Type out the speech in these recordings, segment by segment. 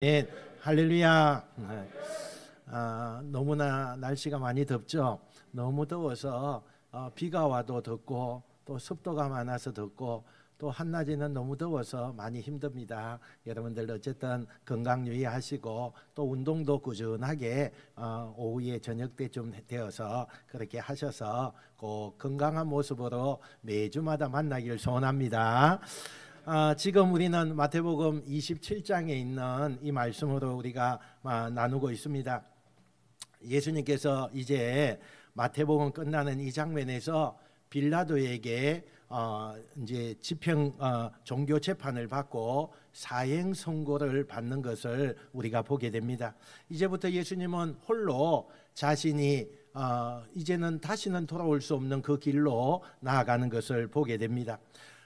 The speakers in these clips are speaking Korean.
네, 할렐루야. 너무나 날씨가 많이 덥죠. 너무 더워서 비가 와도 덥고 또 습도가 많아서 덥고 또 한낮에는 너무 더워서 많이 힘듭니다. 여러분들 어쨌든 건강 유의하시고 또 운동도 꾸준하게 오후에 저녁 때쯤 되어서 그렇게 하셔서 꼭 건강한 모습으로 매주마다 만나길 소원합니다. 지금 우리는 마태복음 27장에 있는 이 말씀으로 우리가 나누고 있습니다. 예수님께서 이제 마태복음 끝나는 이 장면에서 빌라도에게 이제 집행 종교 재판을 받고 사형 선고를 받는 것을 우리가 보게 됩니다. 이제부터 예수님은 홀로 자신이 이제는 다시는 돌아올 수 없는 그 길로 나아가는 것을 보게 됩니다.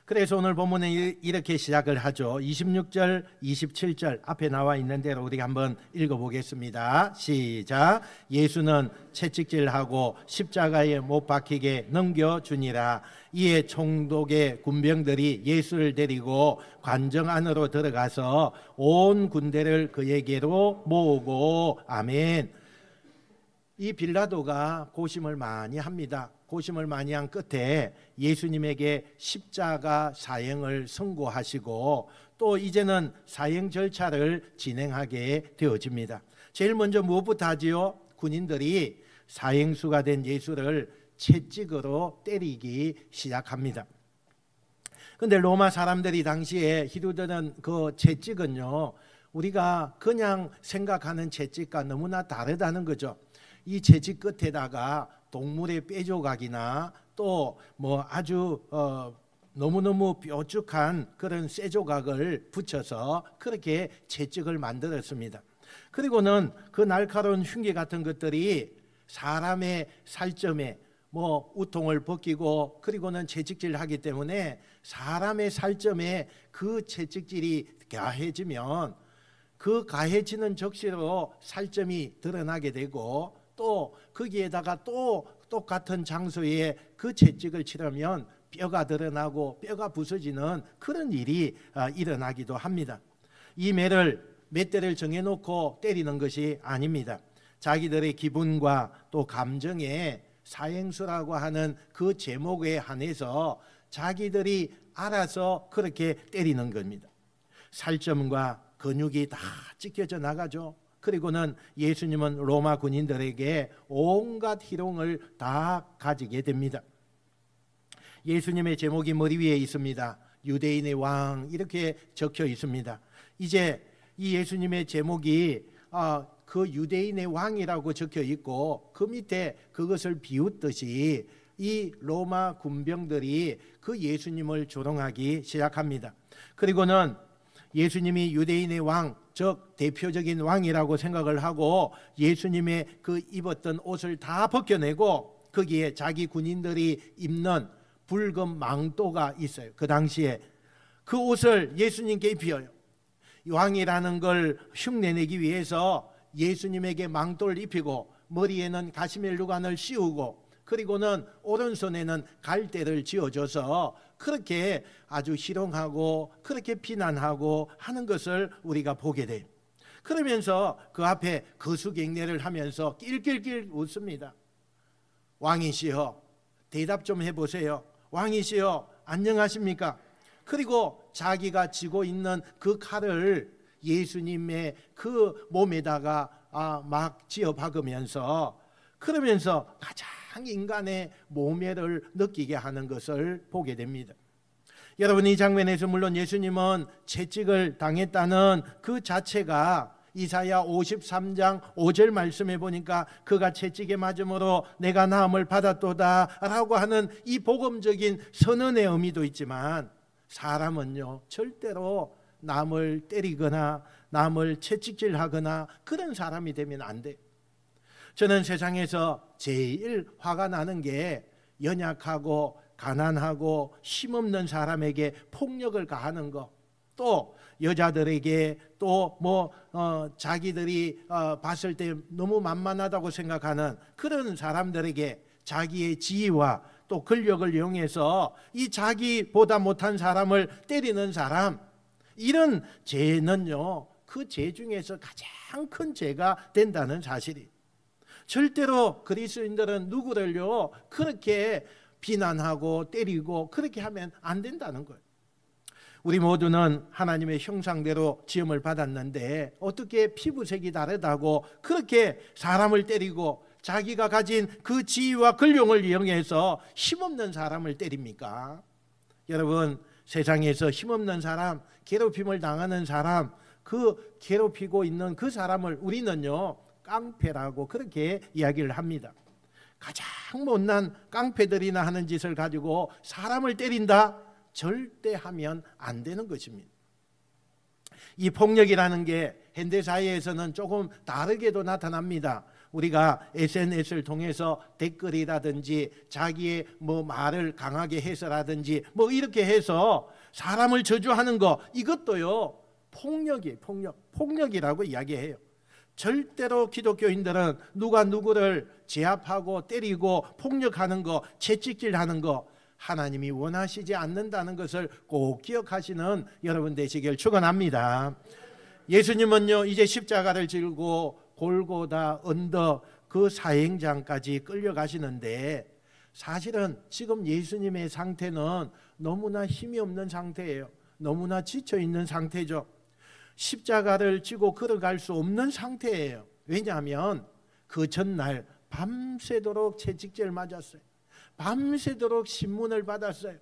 그래서 오늘 본문은 이렇게 시작을 하죠. 26절, 27절 앞에 나와 있는 대로 우리가 한번 읽어보겠습니다. 시작. 예수는 채찍질하고 십자가에 못 박히게 넘겨주니라. 이에 총독의 군병들이 예수를 데리고 관정 안으로 들어가서 온 군대를 그에게로 모으고 아멘. 이 빌라도가 고심을 많이 합니다. 고심을 많이 한 끝에 예수님에게 십자가 사형을 선고하시고 또 이제는 사형 절차를 진행하게 되어집니다. 제일 먼저 무엇부터 하지요? 군인들이 사형수가 된 예수를 채찍으로 때리기 시작합니다. 그런데 로마 사람들이 당시에 히로드는 그 채찍은요, 우리가 그냥 생각하는 채찍과 너무나 다르다는 거죠. 이 채찍 끝에다가 동물의 뼈조각이나 또 뭐 아주 너무너무 뾰족한 그런 쇠조각을 붙여서 그렇게 채찍을 만들었습니다. 그리고는 그 날카로운 흉기 같은 것들이 사람의 살점에 뭐 우통을 벗기고 그리고는 채찍질하기 때문에 사람의 살점에 그 채찍질이 가해지면 그 가해지는 적시로 살점이 드러나게 되고 또 거기에다가 또 똑같은 장소에 그 채찍을 치르면 뼈가 드러나고 뼈가 부서지는 그런 일이 일어나기도 합니다. 이 매를 몇 대를 정해놓고 때리는 것이 아닙니다. 자기들의 기분과 또 감정에 사형수라고 하는 그 제목에 한해서 자기들이 알아서 그렇게 때리는 겁니다. 살점과 근육이 다 찢겨져 나가죠. 그리고는 예수님은 로마 군인들에게 온갖 희롱을 다 가지게 됩니다. 예수님의 제목이 머리 위에 있습니다. 유대인의 왕 이렇게 적혀 있습니다. 이제 이 예수님의 제목이 그 유대인의 왕이라고 적혀 있고 그 밑에 그것을 비웃듯이 이 로마 군병들이 그 예수님을 조롱하기 시작합니다. 그리고는 예수님이 유대인의 왕, 즉 대표적인 왕이라고 생각을 하고 예수님의 그 입었던 옷을 다 벗겨내고 거기에 자기 군인들이 입는 붉은 망토가 있어요. 그 당시에 그 옷을 예수님께 입혀요. 왕이라는 걸 흉내내기 위해서 예수님에게 망토를 입히고 머리에는 가시멜루관을 씌우고 그리고는 오른손에는 갈대를 쥐어줘서 그렇게 아주 희롱하고 그렇게 비난하고 하는 것을 우리가 보게 돼요. 그러면서 그 앞에 거수경례를 하면서 낄낄낄 웃습니다. 왕이시여 대답 좀 해보세요. 왕이시여 안녕하십니까? 그리고 자기가 쥐고 있는 그 칼을 예수님의 그 몸에다가 막 쥐어 박으면서 그러면서 가장 인간의 모멸을 느끼게 하는 것을 보게 됩니다. 여러분 이 장면에서 물론 예수님은 채찍을 당했다는 그 자체가 이사야 53장 5절 말씀에 보니까 그가 채찍에 맞음으로 내가 나음을 받았도다 라고 하는 이 복음적인 선언의 의미도 있지만 사람은요 절대로 남을 때리거나 남을 채찍질하거나 그런 사람이 되면 안 돼요. 저는 세상에서 제일 화가 나는 게 연약하고 가난하고 힘없는 사람에게 폭력을 가하는 거, 또 여자들에게 또 자기들이 봤을 때 너무 만만하다고 생각하는 그런 사람들에게 자기의 지위와 또 권력을 이용해서 이 자기보다 못한 사람을 때리는 사람, 이런 죄는요 그 죄 중에서 가장 큰 죄가 된다는 사실이. 절대로 그리스도인들은 누구를요 그렇게 비난하고 때리고 그렇게 하면 안 된다는 거예요. 우리 모두는 하나님의 형상대로 지음을 받았는데 어떻게 피부색이 다르다고 그렇게 사람을 때리고 자기가 가진 그 지위와 권력을 이용해서 힘없는 사람을 때립니까? 여러분, 세상에서 힘없는 사람, 괴롭힘을 당하는 사람, 그 괴롭히고 있는 그 사람을 우리는요 깡패라고 그렇게 이야기를 합니다. 가장 못난 깡패들이나 하는 짓을 가지고 사람을 때린다? 절대 하면 안 되는 것입니다. 이 폭력이라는 게 현대사회에서는 조금 다르게도 나타납니다. 우리가 SNS를 통해서 댓글이라든지 자기의 말을 강하게 해서라든지 이렇게 해서 사람을 저주하는 거, 이것도요 폭력이에요. 폭력이라고 이야기해요. 절대로 기독교인들은 누가 누구를 제압하고 때리고 폭력하는 거, 채찍질하는 거 하나님이 원하시지 않는다는 것을 꼭 기억하시는 여러분 되시길 축원합니다. 예수님은요 이제 십자가를 지고 골고다 언덕 그 사행장까지 끌려가시는데, 사실은 지금 예수님의 상태는 너무나 힘이 없는 상태예요. 너무나 지쳐있는 상태죠. 십자가를 지고 걸어갈 수 없는 상태예요. 왜냐하면 그 전날 밤새도록 채찍질 맞았어요. 밤새도록 신문을 받았어요.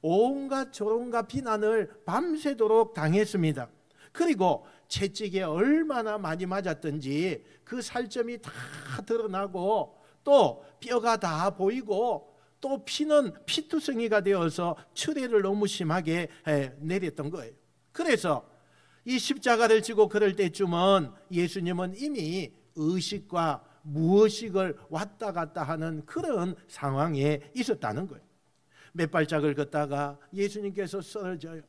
온갖 조롱과 비난을 밤새도록 당했습니다. 그리고 채찍에 얼마나 많이 맞았든지 그 살점이 다 드러나고 또 뼈가 다 보이고 또 피는 피투성이가 되어서 출혈을 너무 심하게 내렸던 거예요. 그래서 이 십자가를 지고 그럴 때쯤은 예수님은 이미 의식과 무의식을 왔다 갔다 하는 그런 상황에 있었다는 거예요. 몇 발짝을 걷다가 예수님께서 쓰러져요.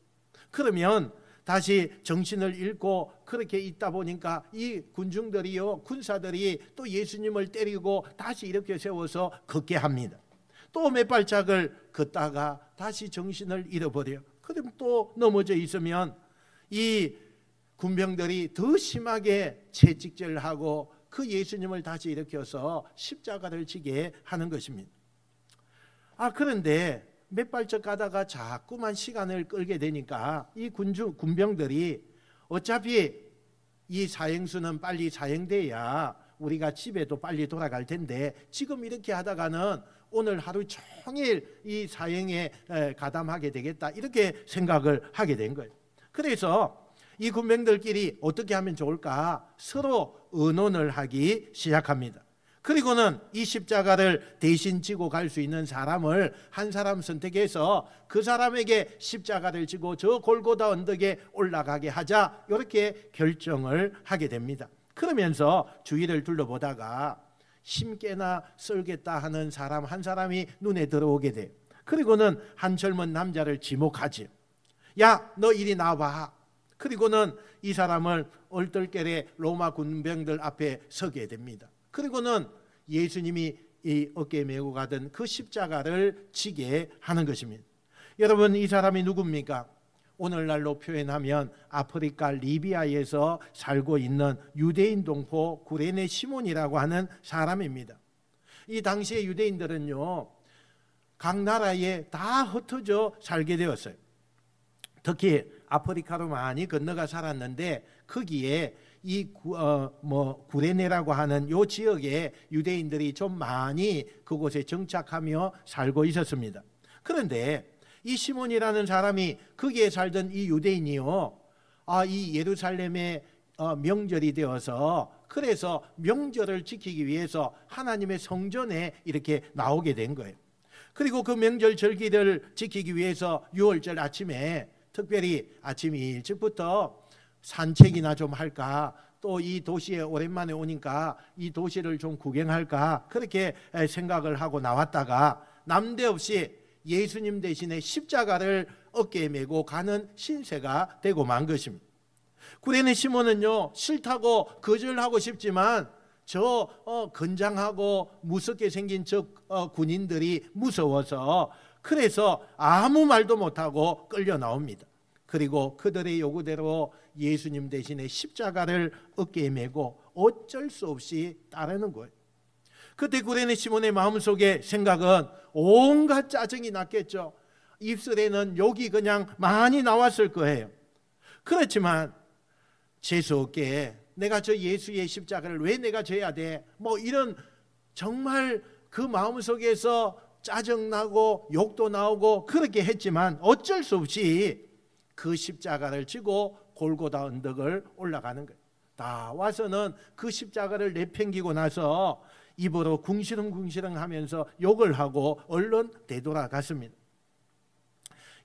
그러면 다시 정신을 잃고 그렇게 있다 보니까 이 군중들이요, 군사들이 또 예수님을 때리고 다시 이렇게 세워서 걷게 합니다. 또 몇 발짝을 걷다가 다시 정신을 잃어버려요. 그럼 또 넘어져 있으면 이 군병들이 더 심하게 채찍질하고 그 예수님을 다시 일으켜서 십자가를 지게 하는 것입니다. 그런데 몇 발짝 가다가 자꾸만 시간을 끌게 되니까 이 군병들이 어차피 이 사형수는 빨리 사형돼야 우리가 집에도 빨리 돌아갈 텐데 지금 이렇게 하다가는 오늘 하루 종일 이 사형에 가담하게 되겠다, 이렇게 생각을 하게 된 거예요. 그래서 이 군병들끼리 어떻게 하면 좋을까 서로 의논을 하기 시작합니다. 그리고는 이 십자가를 대신 지고 갈 수 있는 사람을 한 사람 선택해서 그 사람에게 십자가를 지고 저 골고다 언덕에 올라가게 하자, 이렇게 결정을 하게 됩니다. 그러면서 주위를 둘러보다가 힘께나 썰겠다 하는 사람 한 사람이 눈에 들어오게 돼요. 그리고는 한 젊은 남자를 지목하지. 야, 너 이리 나와. 그리고는 이 사람을 얼떨결에 로마 군병들 앞에 서게 됩니다. 그리고는 예수님이 이 어깨에 메고 가던 그 십자가를 지게 하는 것입니다. 여러분, 이 사람이 누굽니까? 오늘날로 표현하면 아프리카 리비아에서 살고 있는 유대인 동포 구레네 시몬이라고 하는 사람입니다. 이 당시의 유대인들은요, 각 나라에 다 흩어져 살게 되었어요. 특히 아프리카로 많이 건너가 살았는데 거기에 이 구레네라고 하는 요 지역에 유대인들이 좀 많이 그곳에 정착하며 살고 있었습니다. 그런데 이 시몬이라는 사람이 거기에 살던 이 유대인이요, 이 예루살렘의 명절이 되어서 그래서 명절을 지키기 위해서 하나님의 성전에 이렇게 나오게 된 거예요. 그리고 그 명절 절기를 지키기 위해서 6월절 아침에 특별히 아침 일찍부터 산책이나 좀 할까, 또 이 도시에 오랜만에 오니까 이 도시를 좀 구경할까, 그렇게 생각을 하고 나왔다가 남대없이 예수님 대신에 십자가를 어깨에 메고 가는 신세가 되고 만 것입니다. 구레네 시몬은요, 싫다고 거절하고 싶지만 저 건장하고 무섭게 생긴 저 군인들이 무서워서 그래서 아무 말도 못하고 끌려 나옵니다. 그리고 그들의 요구대로 예수님 대신에 십자가를 어깨에 메고 어쩔 수 없이 따르는 거예요. 그때 구레네 시몬의 마음속에 생각은 온갖 짜증이 났겠죠. 입술에는 욕이 그냥 많이 나왔을 거예요. 그렇지만 재수 없게 내가 저 예수의 십자가를 왜 내가 져야 돼? 뭐 이런 정말 그 마음속에서 짜증나고 욕도 나오고 그렇게 했지만 어쩔 수 없이 그 십자가를 지고 골고다 언덕을 올라가는 거예요. 다 와서는 그 십자가를 내팽기고 나서 입으로 궁시렁궁시렁 하면서 욕을 하고 얼른 되돌아갔습니다.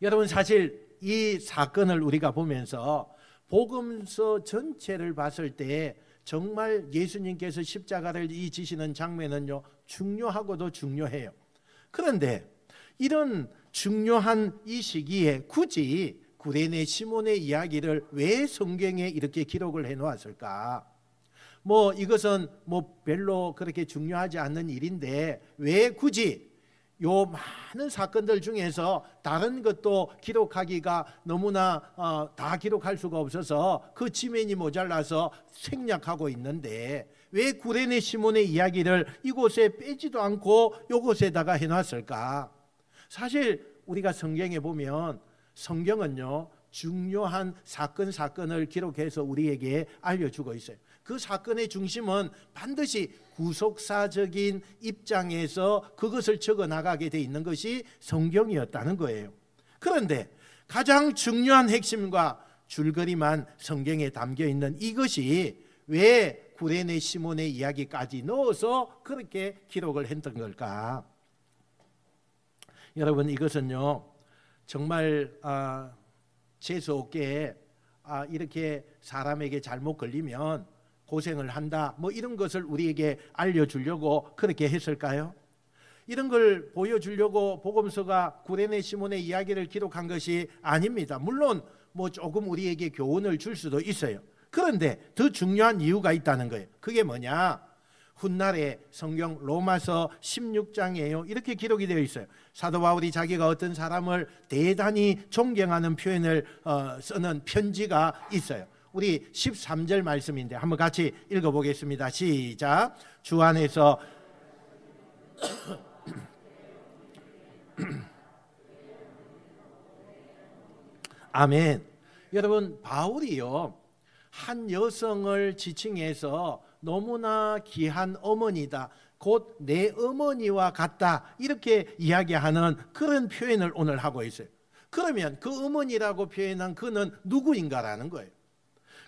여러분, 사실 이 사건을 우리가 보면서 복음서 전체를 봤을 때 정말 예수님께서 십자가를 지시는 장면은요, 중요하고도 중요해요. 그런데 이런 중요한 이 시기에 굳이 구레네 시몬의 이야기를 왜 성경에 이렇게 기록을 해 놓았을까? 뭐 이것은 뭐 별로 그렇게 중요하지 않는 일인데 왜 굳이 요 많은 사건들 중에서 다른 것도 기록하기가 너무나 다 기록할 수가 없어서 그 지면이 모자라서 생략하고 있는데 왜 구레네 시몬의 이야기를 이곳에 빼지도 않고 이곳에다가 해놨을까? 사실 우리가 성경에 보면 성경은요, 중요한 사건을 기록해서 우리에게 알려주고 있어요. 그 사건의 중심은 반드시 구속사적인 입장에서 그것을 적어나가게 돼 있는 것이 성경이었다는 거예요. 그런데 가장 중요한 핵심과 줄거리만 성경에 담겨 있는 이것이 왜 구레네 시몬의 이야기까지 넣어서 그렇게 기록을 했던 걸까? 여러분, 이것은요 정말 재수 없게 이렇게 사람에게 잘못 걸리면 고생을 한다, 뭐 이런 것을 우리에게 알려주려고 그렇게 했을까요? 이런 걸 보여주려고 복음서가 구레네 시몬의 이야기를 기록한 것이 아닙니다. 물론 뭐 조금 우리에게 교훈을 줄 수도 있어요. 그런데 더 중요한 이유가 있다는 거예요. 그게 뭐냐? 훗날에 성경 로마서 16장이에요. 이렇게 기록이 되어 있어요. 사도 바울이 자기가 어떤 사람을 대단히 존경하는 표현을 쓰는 편지가 있어요. 우리 13절 말씀인데 한번 같이 읽어보겠습니다. 시작. 주 안에서 아멘. 여러분, 바울이요 한 여성을 지칭해서 너무나 귀한 어머니다, 곧 내 어머니와 같다, 이렇게 이야기하는 그런 표현을 오늘 하고 있어요. 그러면 그 어머니라고 표현한 그는 누구인가라는 거예요.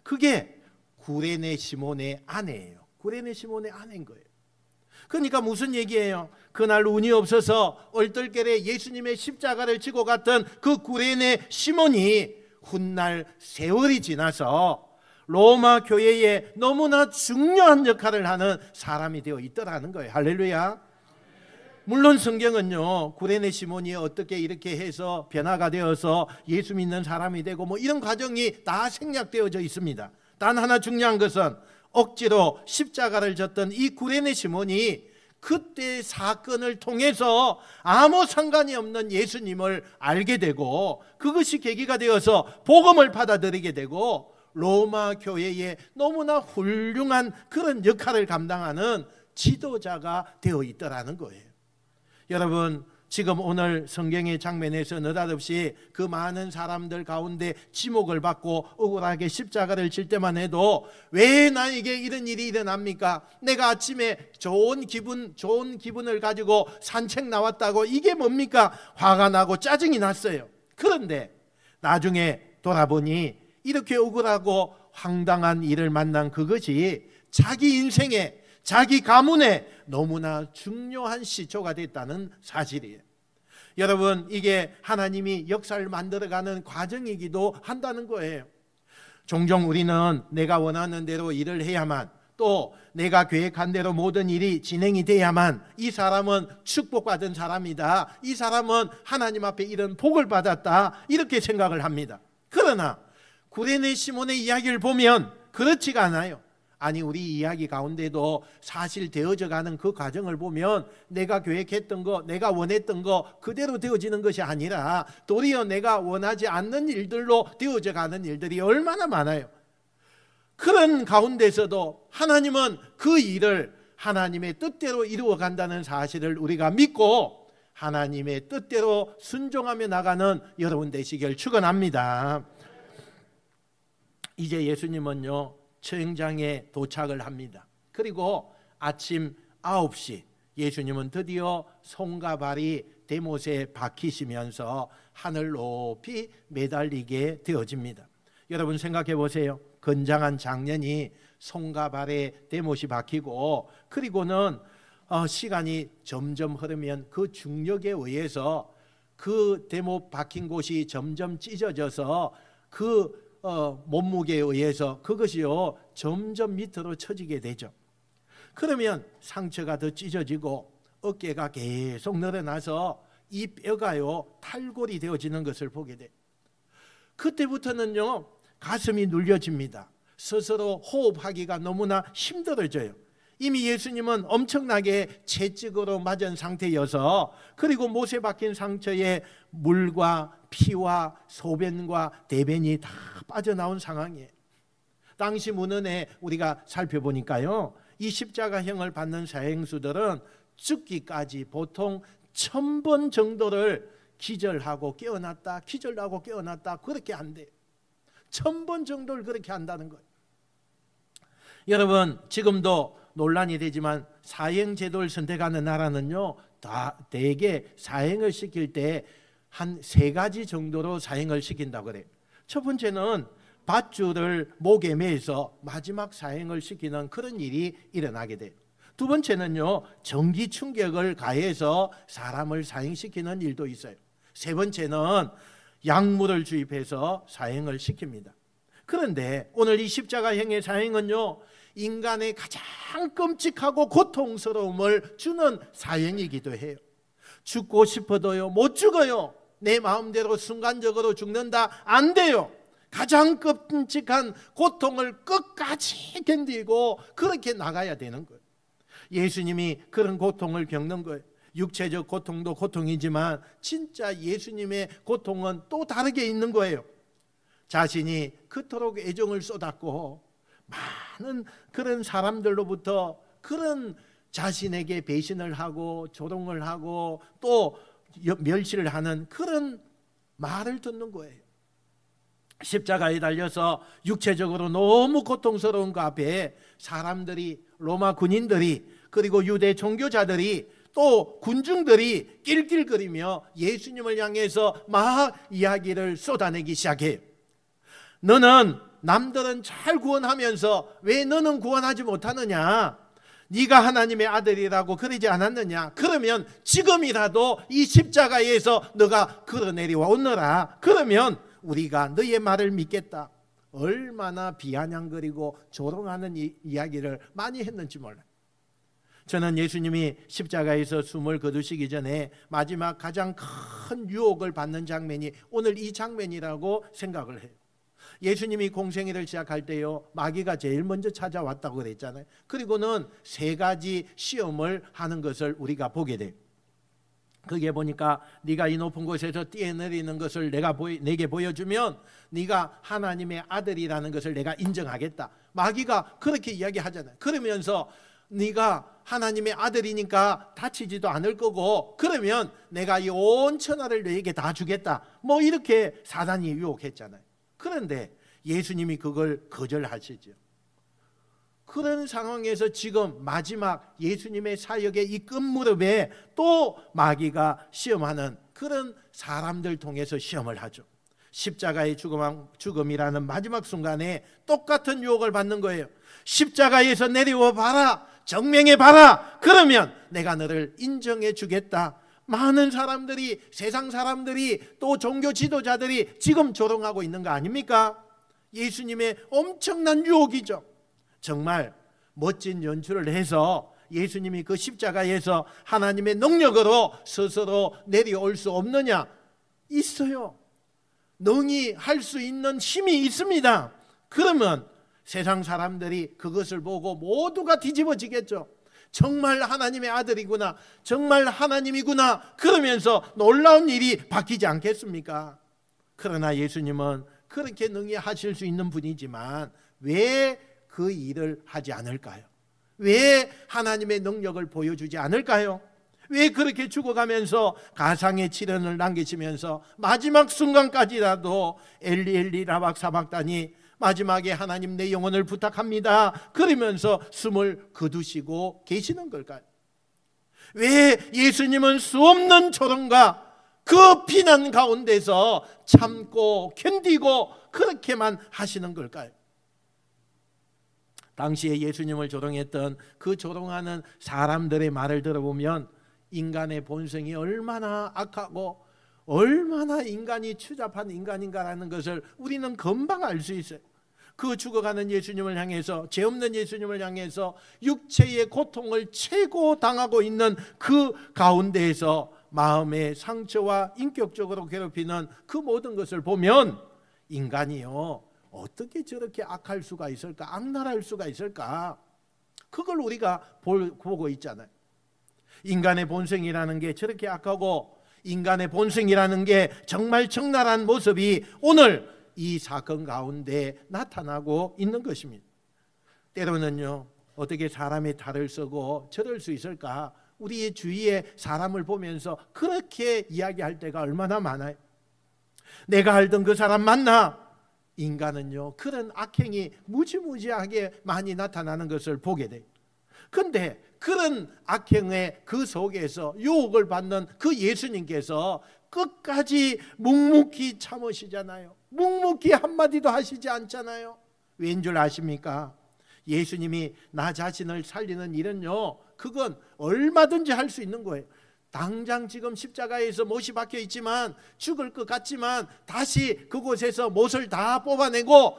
그게 구레네 시몬의 아내예요. 구레네 시몬의 아내인 거예요. 그러니까 무슨 얘기예요? 그날 운이 없어서 얼떨결에 예수님의 십자가를 지고 갔던 그 구레네 시몬이 훗날 세월이 지나서 로마 교회에 너무나 중요한 역할을 하는 사람이 되어 있더라는 거예요. 할렐루야. 물론 성경은요 구레네 시몬이 어떻게 이렇게 해서 변화가 되어서 예수 믿는 사람이 되고 뭐 이런 과정이 다 생략되어져 있습니다. 단 하나 중요한 것은 억지로 십자가를 졌던 이 구레네 시몬이 그때 사건을 통해서 아무 상관이 없는 예수님을 알게 되고 그것이 계기가 되어서 복음을 받아들이게 되고 로마 교회에 너무나 훌륭한 그런 역할을 감당하는 지도자가 되어 있더라는 거예요. 여러분, 지금 오늘 성경의 장면에서 느닷없이 그 많은 사람들 가운데 지목을 받고 억울하게 십자가를 질 때만 해도 왜 나에게 이런 일이 일어납니까? 내가 아침에 좋은 기분을 가지고 산책 나왔다고 이게 뭡니까? 화가 나고 짜증이 났어요. 그런데 나중에 돌아보니 이렇게 억울하고 황당한 일을 만난 그것이 자기 인생에, 자기 가문에 너무나 중요한 시초가 됐다는 사실이에요. 여러분, 이게 하나님이 역사를 만들어가는 과정이기도 한다는 거예요. 종종 우리는 내가 원하는 대로 일을 해야만, 또 내가 계획한 대로 모든 일이 진행이 돼야만 이 사람은 축복받은 사람이다, 이 사람은 하나님 앞에 이런 복을 받았다, 이렇게 생각을 합니다. 그러나 구레네 시몬의 이야기를 보면 그렇지가 않아요. 아니 우리 이야기 가운데도 사실 되어져 가는 그 과정을 보면 내가 계획했던 거, 내가 원했던 거 그대로 되어지는 것이 아니라 도리어 내가 원하지 않는 일들로 되어져 가는 일들이 얼마나 많아요. 그런 가운데서도 하나님은 그 일을 하나님의 뜻대로 이루어 간다는 사실을 우리가 믿고 하나님의 뜻대로 순종하며 나가는 여러분 되시길 축원합니다. 이제 예수님은요 처형장에 도착을 합니다. 그리고 아침 9시 예수님은 드디어 손과 발이 대못에 박히시면서 하늘 높이 매달리게 되어집니다. 여러분 생각해 보세요. 건장한 장년이 손과 발에 대못이 박히고 그리고는 시간이 점점 흐르면 그 중력에 의해서 그 대못 박힌 곳이 점점 찢어져서 그 몸무게에 의해서 그것이요 점점 밑으로 처지게 되죠. 그러면 상처가 더 찢어지고 어깨가 계속 늘어나서 이 뼈가요 탈골이 되어지는 것을 보게 돼요. 그때부터는요 가슴이 눌려집니다. 스스로 호흡하기가 너무나 힘들어져요. 이미 예수님은 엄청나게 채찍으로 맞은 상태여서 그리고 못에 박힌 상처에 물과 피와 소변과 대변이 다 빠져나온 상황이에요. 당시 문헌에 우리가 살펴보니까요 이 십자가형을 받는 사형수들은 죽기까지 보통 1000번 정도를 기절하고 깨어났다 기절하고 깨어났다 그렇게 한대요. 1000번 정도를 그렇게 한다는 거예요. 여러분 지금도 논란이 되지만 사형제도를 선택하는 나라는요 다 대개 사형을 시킬 때 한 3가지 정도로 사형을 시킨다고 그래요. 첫 번째는 밧줄을 목에 매서 마지막 사형을 시키는 그런 일이 일어나게 돼요. 두 번째는요 전기 충격을 가해서 사람을 사형시키는 일도 있어요. 세 번째는 약물을 주입해서 사형을 시킵니다. 그런데 오늘 이 십자가형의 사형은요 인간의 가장 끔찍하고 고통스러움을 주는 사형이기도 해요. 죽고 싶어도요 못 죽어요. 내 마음대로 순간적으로 죽는다 안 돼요. 가장 끔찍한 고통을 끝까지 견디고 그렇게 나가야 되는 거예요. 예수님이 그런 고통을 겪는 거예요. 육체적 고통도 고통이지만 진짜 예수님의 고통은 또 다르게 있는 거예요. 자신이 그토록 애정을 쏟았고 많은 그런 사람들로부터 그런 자신에게 배신을 하고 조롱을 하고 또 멸시를 하는 그런 말을 듣는 거예요. 십자가에 달려서 육체적으로 너무 고통스러운 그 앞에 사람들이 로마 군인들이 그리고 유대 종교자들이 또 군중들이 낄낄거리며 예수님을 향해서 막 이야기를 쏟아내기 시작해요. 너는 남들은 잘 구원하면서 왜 너는 구원하지 못하느냐? 네가 하나님의 아들이라고 그러지 않았느냐? 그러면 지금이라도 이 십자가에서 너가 걸어내려와 오너라. 그러면 우리가 너의 말을 믿겠다. 얼마나 비아냥거리고 조롱하는 이야기를 많이 했는지 몰라요. 저는 예수님이 십자가에서 숨을 거두시기 전에 마지막 가장 큰 유혹을 받는 장면이 오늘 이 장면이라고 생각을 해요. 예수님이 공생애를 시작할 때요 마귀가 제일 먼저 찾아왔다고 그랬잖아요. 그리고는 3가지 시험을 하는 것을 우리가 보게 돼요. 그게 보니까 네가 이 높은 곳에서 뛰어내리는 것을 내게 보여주면 네가 하나님의 아들이라는 것을 내가 인정하겠다. 마귀가 그렇게 이야기하잖아요. 그러면서 네가 하나님의 아들이니까 다치지도 않을 거고 그러면 내가 이 온 천하를 너에게 다 주겠다. 뭐 이렇게 사단이 유혹했잖아요. 그런데 예수님이 그걸 거절하시죠. 그런 상황에서 지금 마지막 예수님의 사역의 이 끝무렵에 또 마귀가 시험하는 그런 사람들 통해서 시험을 하죠. 십자가의 죽음이라는 마지막 순간에 똑같은 유혹을 받는 거예요. 십자가에서 내려와 봐라. 정명해 봐라. 그러면 내가 너를 인정해 주겠다. 많은 사람들이, 세상 사람들이 또 종교 지도자들이 지금 조롱하고 있는 거 아닙니까? 예수님의 엄청난 유혹이죠. 정말 멋진 연출을 해서 예수님이 그 십자가에서 하나님의 능력으로 스스로 내려올 수 없느냐? 있어요. 능히 할 수 있는 힘이 있습니다. 그러면 세상 사람들이 그것을 보고 모두가 뒤집어지겠죠. 정말 하나님의 아들이구나, 정말 하나님이구나, 그러면서 놀라운 일이 바뀌지 않겠습니까? 그러나 예수님은 그렇게 능히 하실 수 있는 분이지만 왜 그 일을 하지 않을까요? 왜 하나님의 능력을 보여주지 않을까요? 왜 그렇게 죽어가면서 가상의 치련을 남기시면서 마지막 순간까지라도 엘리 엘리 라박 사박다니, 마지막에 하나님 내 영혼을 부탁합니다 그러면서 숨을 거두시고 계시는 걸까요? 왜 예수님은 수없는 조롱과 그 비난 가운데서 참고 견디고 그렇게만 하시는 걸까요? 당시에 예수님을 조롱했던 그 조롱하는 사람들의 말을 들어보면 인간의 본성이 얼마나 악하고 얼마나 인간이 추잡한 인간인가라는 것을 우리는 금방 알 수 있어요. 그 죽어가는 예수님을 향해서, 죄 없는 예수님을 향해서 육체의 고통을 최고 당하고 있는 그 가운데에서 마음의 상처와 인격적으로 괴롭히는 그 모든 것을 보면 인간이요, 어떻게 저렇게 악할 수가 있을까, 악랄할 수가 있을까, 그걸 우리가 보고 있잖아요. 인간의 본성이라는 게 저렇게 악하고 인간의 본성이라는 게 정말 적나라한 모습이 오늘 이 사건 가운데 나타나고 있는 것입니다. 때로는요, 어떻게 사람의 탈을 쓰고 저럴 수 있을까, 우리의 주위에 사람을 보면서 그렇게 이야기할 때가 얼마나 많아요. 내가 알던 그 사람 맞나? 인간은요, 그런 악행이 무지무지하게 많이 나타나는 것을 보게 돼요. 근데 그런 악행의 그 속에서 유혹을 받는 그 예수님께서 끝까지 묵묵히 참으시잖아요. 묵묵히 한마디도 하시지 않잖아요. 왠 줄 아십니까? 예수님이 나 자신을 살리는 일은요, 그건 얼마든지 할 수 있는 거예요. 당장 지금 십자가에서 못이 박혀 있지만, 죽을 것 같지만 다시 그곳에서 못을 다 뽑아내고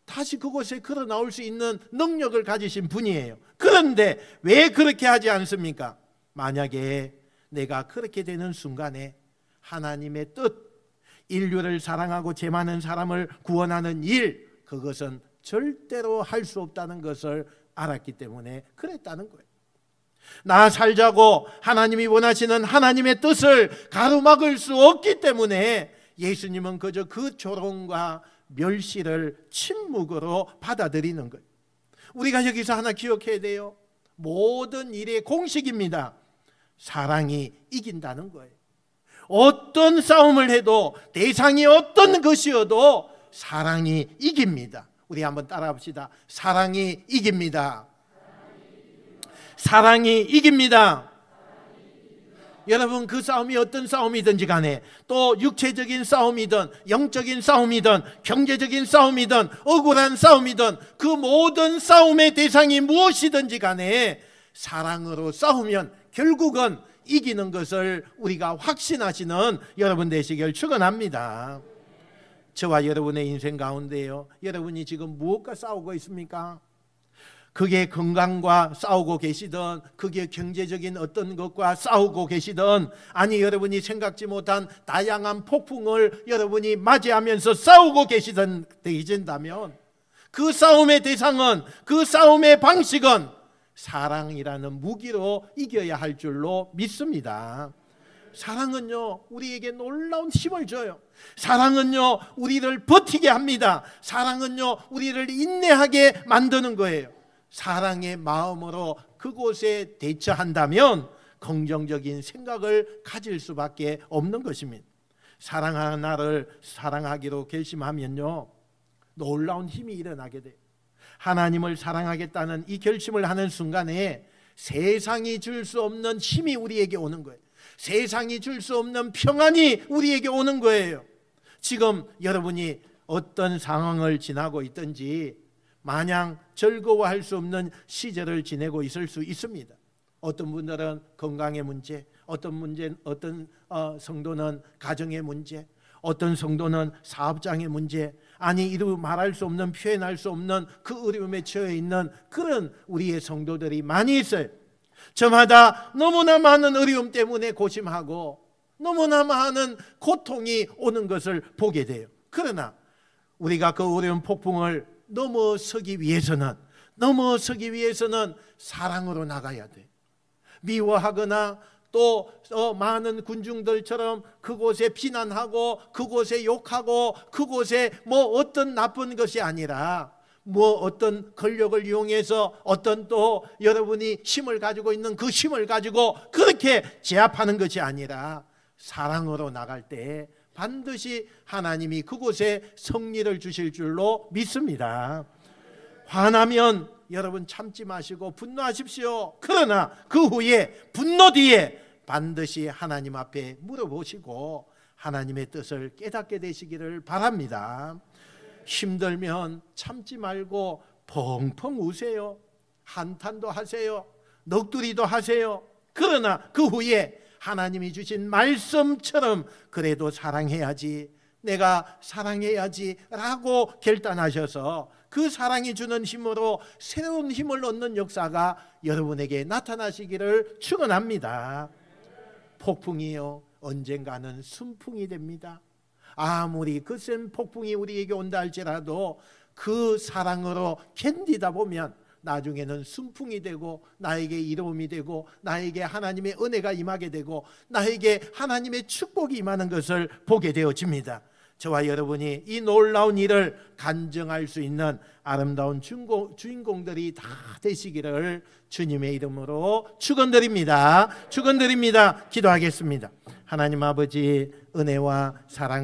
다시 그곳에 걸어 나올 수 있는 능력을 가지신 분이에요. 그런데 왜 그렇게 하지 않습니까? 만약에 내가 그렇게 되는 순간에 하나님의 뜻, 인류를 사랑하고 죄 많은 사람을 구원하는 일, 그것은 절대로 할 수 없다는 것을 알았기 때문에 그랬다는 거예요. 나 살자고 하나님이 원하시는 하나님의 뜻을 가로막을 수 없기 때문에 예수님은 그저 그 조롱과 멸시를 침묵으로 받아들이는 거예요. 우리가 여기서 하나 기억해야 돼요. 모든 일의 공식입니다. 사랑이 이긴다는 거예요. 어떤 싸움을 해도, 대상이 어떤 것이어도 사랑이 이깁니다. 우리 한번 따라합시다. 사랑이 이깁니다. 사랑이 이깁니다. 여러분, 그 싸움이 어떤 싸움이든지 간에, 또 육체적인 싸움이든 영적인 싸움이든 경제적인 싸움이든 억울한 싸움이든 그 모든 싸움의 대상이 무엇이든지 간에 사랑으로 싸우면 결국은 이기는 것을 우리가 확신하시는 여러분 되시길 축원합니다. 저와 여러분의 인생 가운데요, 여러분이 지금 무엇과 싸우고 있습니까? 그게 건강과 싸우고 계시든, 그게 경제적인 어떤 것과 싸우고 계시든, 아니 여러분이 생각지 못한 다양한 폭풍을 여러분이 맞이하면서 싸우고 계시든 되신다면, 그 싸움의 대상은, 그 싸움의 방식은 사랑이라는 무기로 이겨야 할 줄로 믿습니다. 사랑은요, 우리에게 놀라운 힘을 줘요. 사랑은요, 우리를 버티게 합니다. 사랑은요, 우리를 인내하게 만드는 거예요. 사랑의 마음으로 그곳에 대처한다면 긍정적인 생각을 가질 수밖에 없는 것입니다. 사랑하는 나를 사랑하기로 결심하면요, 놀라운 힘이 일어나게 돼요. 하나님을 사랑하겠다는 이 결심을 하는 순간에 세상이 줄 수 없는 힘이 우리에게 오는 거예요. 세상이 줄 수 없는 평안이 우리에게 오는 거예요. 지금 여러분이 어떤 상황을 지나고 있든지 마냥 즐거워할 수 없는 시절을 지내고 있을 수 있습니다. 어떤 분들은 건강의 문제, 어떤 성도는 가정의 문제, 어떤 성도는 사업장의 문제, 아니 이루 말할 수 없는, 표현할 수 없는 그 어려움에 처해 있는 그런 우리의 성도들이 많이 있어요. 저마다 너무나 많은 어려움 때문에 고심하고 너무나 많은 고통이 오는 것을 보게 돼요. 그러나 우리가 그 어려운 폭풍을 넘어서기 위해서는 사랑으로 나가야 돼. 미워하거나 또 많은 군중들처럼 그곳에 비난하고 그곳에 욕하고 그곳에 뭐 어떤 나쁜 것이 아니라 뭐 어떤 권력을 이용해서 어떤 또 여러분이 힘을 가지고 있는 그 힘을 가지고 그렇게 제압하는 것이 아니라 사랑으로 나갈 때 반드시 하나님이 그곳에 승리를 주실 줄로 믿습니다. 화나면 여러분 참지 마시고 분노하십시오. 그러나 그 후에 분노 뒤에 반드시 하나님 앞에 물어보시고 하나님의 뜻을 깨닫게 되시기를 바랍니다. 힘들면 참지 말고 펑펑 우세요. 한탄도 하세요. 넋두리도 하세요. 그러나 그 후에 하나님이 주신 말씀처럼 그래도 사랑해야지, 내가 사랑해야지 라고 결단하셔서 그 사랑이 주는 힘으로 새로운 힘을 얻는 역사가 여러분에게 나타나시기를 축원합니다. 폭풍이요 언젠가는 순풍이 됩니다. 아무리 그 센 폭풍이 우리에게 온다 할지라도 그 사랑으로 견디다 보면 나중에는 순풍이 되고 나에게 이로움이 되고 나에게 하나님의 은혜가 임하게 되고 나에게 하나님의 축복이 임하는 것을 보게 되어집니다. 저와 여러분이 이 놀라운 일을 간증할 수 있는 아름다운 주인공들이 다 되시기를 주님의 이름으로 축원드립니다. 기도하겠습니다. 하나님 아버지, 은혜와 사랑